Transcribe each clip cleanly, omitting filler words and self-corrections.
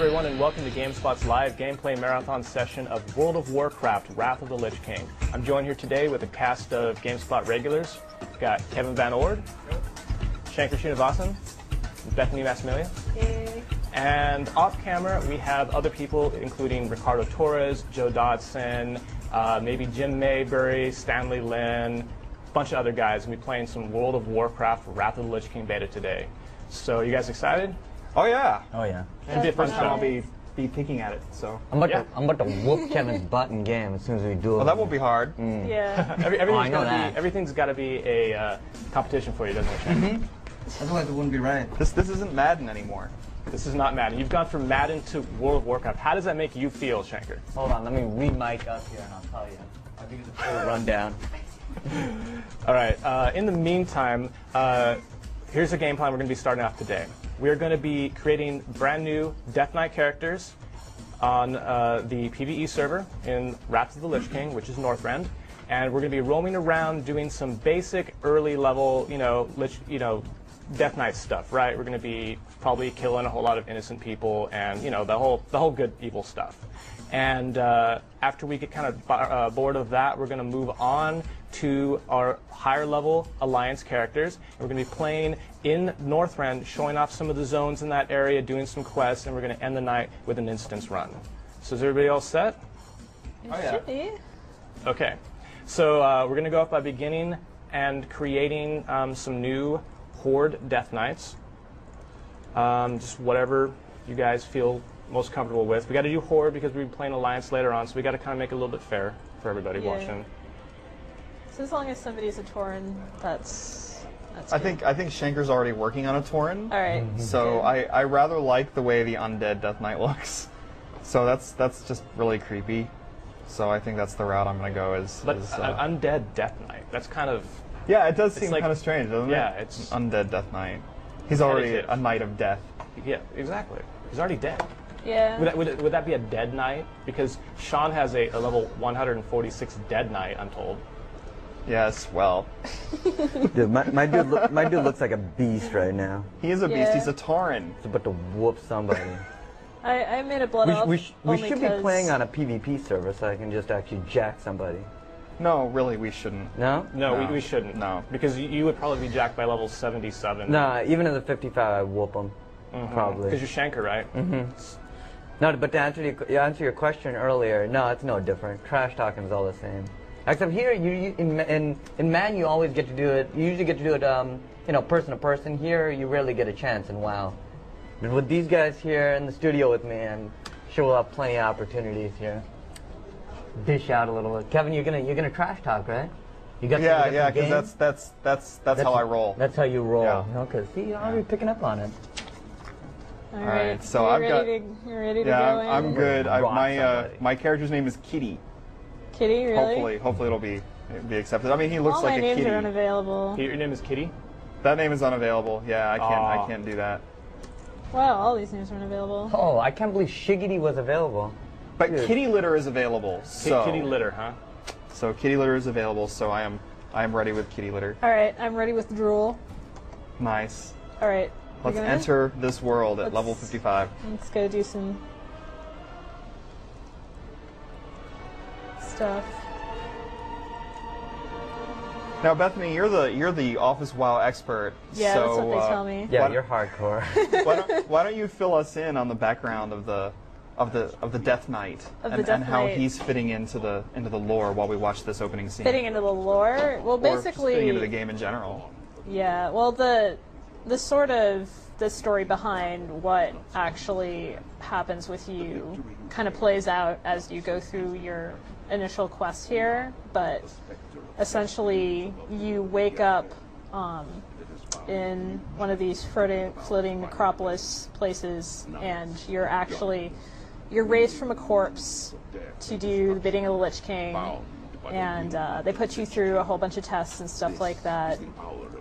everyone, and welcome to GameSpot's live gameplay marathon session of World of Warcraft, Wrath of the Lich King. I'm joined here today with a cast of GameSpot regulars. We've got Kevin Van Ord, Shankar Srinivasan, Bethany Massimilian. Hey. And off camera, we have other people, including Ricardo Torres, Joe Dodson, maybe Jim Maybury, Stanley Lynn, a bunch of other guys. We'll be playing some World of Warcraft, Wrath of the Lich King beta today. So, you guys excited? Oh yeah. Oh yeah. It'll be a fun I'll time. be picking at it. So. I'm about to whoop Kevin's butt in game as soon as we do it. Well, that won't be hard. Yeah. Everything's got to be a competition for you, doesn't it, Shane? Otherwise, it wouldn't be right. This isn't Madden anymore. This is not Madden. You've gone from Madden to World of Warcraft. How does that make you feel, Shankar? Hold on, let me re-mic up here and I'll tell you. I'll give you the full rundown. All right. In the meantime, here's the game plan we're going to be starting off today. We're going to be creating brand new Death Knight characters on the PvE server in Wrath of the Lich King, which is Northrend, and we're going to be roaming around doing some basic early level, Death Knight stuff. Right? We're going to be probably killing a whole lot of innocent people, and the whole good evil stuff. And after we get kind of bored of that, we're going to move on to our higher level Alliance characters. And we're going to be playing in Northrend, showing off some of the zones in that area, doing some quests, and we're going to end the night with an instance run. So is everybody all set? Should be. Okay. So we're going to go off by beginning and creating some new Horde Death Knights. Just whatever you guys feel most comfortable with. We got to do Horde because we'll be playing Alliance later on, so we got to kind of make it a little bit fair for everybody watching. So as long as somebody's a Tauren, that's I good. think Shankar's already working on a Tauren. All right. So I rather like the way the undead Death Knight looks. So that's just really creepy. So I think that's the route I'm gonna go. But undead Death Knight. That's kind of yeah, it does seem kind of strange, doesn't it? Yeah, it's undead Death Knight. He's already a knight of death. Yeah, exactly. He's already dead. Yeah. Would that be a dead knight? Because Sean has a level 146 dead knight, I'm told. Yes, well. Dude, my dude looks like a beast right now. He is a beast. He's a Tauren. He's about to whoop somebody. I made a blood elf. We should be playing on a PvP server so I can just actually jack somebody. No, really, we shouldn't. No? No, we shouldn't. No. Because you would probably be jacked by level 77. Nah, even at the 55, I whoop him. Probably. Because you're Shankar, right? No, but to answer your question earlier, no, it's no different. Trash talking is all the same. Except here, in Man, you always get to do it. You usually get to do it, person to person. Here, you rarely get a chance in WoW. But with these guys here in the studio with me, I'm sure we'll have plenty of opportunities here. Dish out a little bit. Kevin, you're gonna trash talk, right? You got yeah, because that's how I roll. That's how you roll. Yeah. Okay, see, you're already picking up on it. All right. So You're ready to go in? I'm good. Rock My character's name is Kitty. Kitty, really? Hopefully it'll be accepted. I mean, he looks All like my a names kitty. are unavailable. Your name is Kitty? That name is unavailable. Yeah, I can't do that. Wow, all these names are unavailable. Oh, I can't believe Shiggity was available. But Kitty Litter is available. So Kitty Litter, huh? So Kitty Litter is available. So I am ready with Kitty Litter. All right, I'm ready with Drool. Nice. All right. Let's enter this world at level 55. Let's go do some stuff. Now, Bethany, you're the Office WoW expert. Yeah, so, that's what they tell me. Yeah, you're hardcore. why don't you fill us in on the background of the Death Knight and how he's fitting into the lore while we watch this opening scene. Fitting into the lore? Well, basically, fitting into the game in general. Yeah. Well, the sort of the story behind what actually happens with you kind of plays out as you go through your initial quest here, but essentially you wake up in one of these floating necropolis places, and you're raised from a corpse to do the bidding of the Lich King, and they put you through a whole bunch of tests and stuff like that.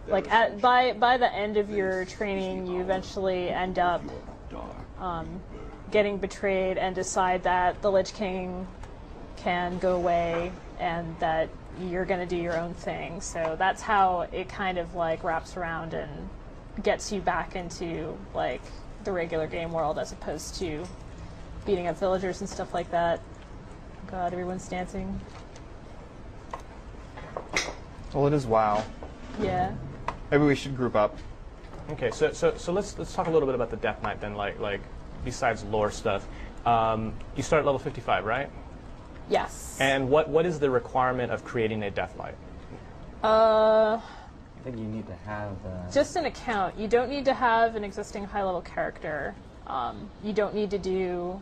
Like by the end of your training, you eventually end up getting betrayed and decide that the Lich King can go away and that you're going to do your own thing. So that's how it kind of like wraps around and gets you back into like the regular game world as opposed to beating up villagers and stuff like that. God, everyone's dancing. Well, it is WoW. Yeah. Maybe we should group up. Okay, so let's talk a little bit about the Death Knight then. Like besides lore stuff, you start at level 55, right? Yes. And what is the requirement of creating a Death Knight? I think you need to have just an account. You don't need to have an existing high-level character. You don't need to do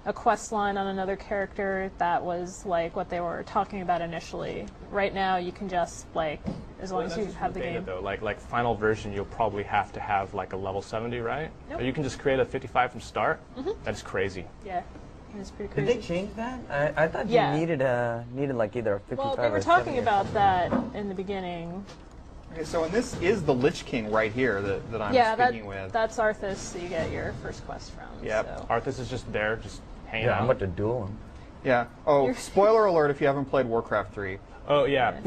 a quest line on another character. That was like what they were talking about initially. Right now, you can just like, as long as you have the game. Though, like final version, you'll probably have to have like a level 70, right? Nope. Or you can just create a 55 from start. That's crazy. Yeah, it's pretty Did crazy. they change that? I thought Yeah. you needed like either a 55 Well, we or were talking 70 or about that in the beginning. Okay, so and this is the Lich King right here that I'm speaking with. That's Arthas that you get your first quest from. Yeah, So. Arthas is just there, just hanging Yeah, out. I'm about to duel him. Yeah. Oh, spoiler alert if you haven't played Warcraft 3. Oh yeah.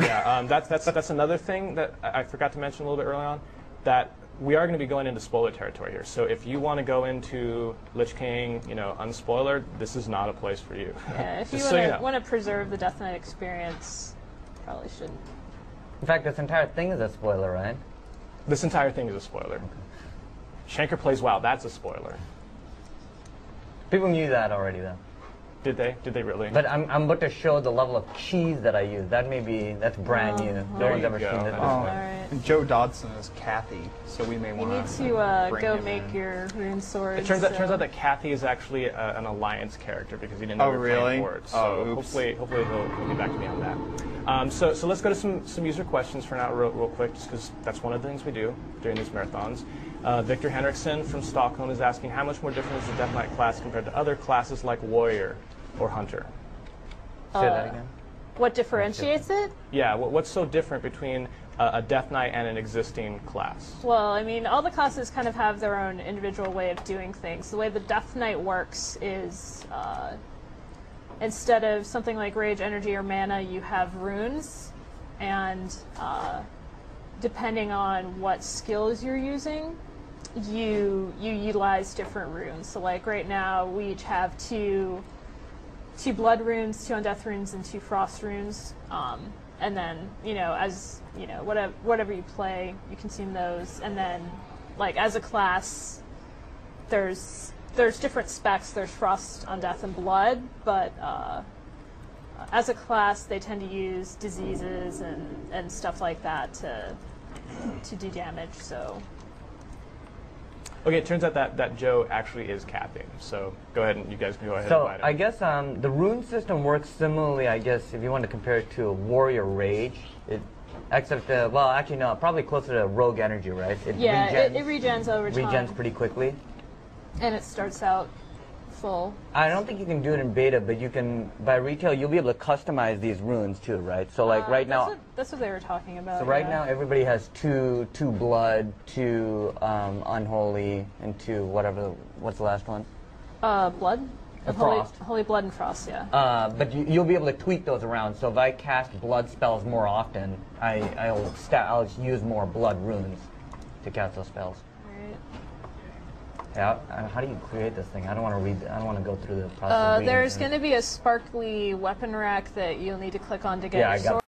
That's another thing that I forgot to mention a little bit early on. That we are going to be going into spoiler territory here. So if you want to go into Lich King, unspoilered, this is not a place for you. Yeah, if you Just want to preserve the Death Knight experience, probably shouldn't. In fact, this entire thing is a spoiler, right? This entire thing is a spoiler. Shanker plays WoW. That's a spoiler. People knew that already, though. Did they? Did they really? But I'm about to show the level of cheese that I use. That's brand new. No There one's you ever go. seen it That is before. Alright. And Joe Dodson is Kathy, so we may You want need to to go make your rune swords. It turns out that Kathy is actually an alliance character because he didn't know Oh, we were really? playing for it. So Oh, oops. hopefully he'll get back to me on that. So let's go to some user questions for now, real quick, just because that's one of the things we do during these marathons. Victor Henriksen from Stockholm is asking, how much more different is the Death Knight class compared to other classes like Warrior or Hunter? Say that again. What differentiates it? Yeah, what's so different between a Death Knight and an existing class? Well, I mean, all the classes kind of have their own individual way of doing things. The way the Death Knight works is instead of something like Rage, Energy, or Mana, you have runes, and depending on what skills you're using, you utilize different runes. So, like right now, we each have two blood runes, 2 undeath runes, and 2 frost runes. And then, as whatever you play, you consume those. And then, like as a class, there's different specs. There's frost, undeath, and blood. But as a class, they tend to use diseases and stuff like that to do damage. So. Okay, it turns out that Joe actually is Kathy. So go ahead and you guys can go ahead So and I guess the rune system works similarly. I guess if you want to compare it to a Warrior Rage, except well, actually no, probably closer to Rogue Energy, right? It regens over time. Regens pretty quickly. And it starts out full. I don't think you can do it in beta, but you can by retail. You'll be able to customize these runes too, right? So like right now. That's what they were talking about. So right now everybody has two blood, 2 unholy, and 2 whatever. What's the last one? Blood. Frost. Holy blood and frost, yeah. But you'll be able to tweak those around. So if I cast blood spells more often, I'll use more blood runes to cast those spells. Yeah, how do you create this thing? I don't want to read. I don't want to go through the process. There's going to be a sparkly weapon rack that you'll need to click on to get your sword.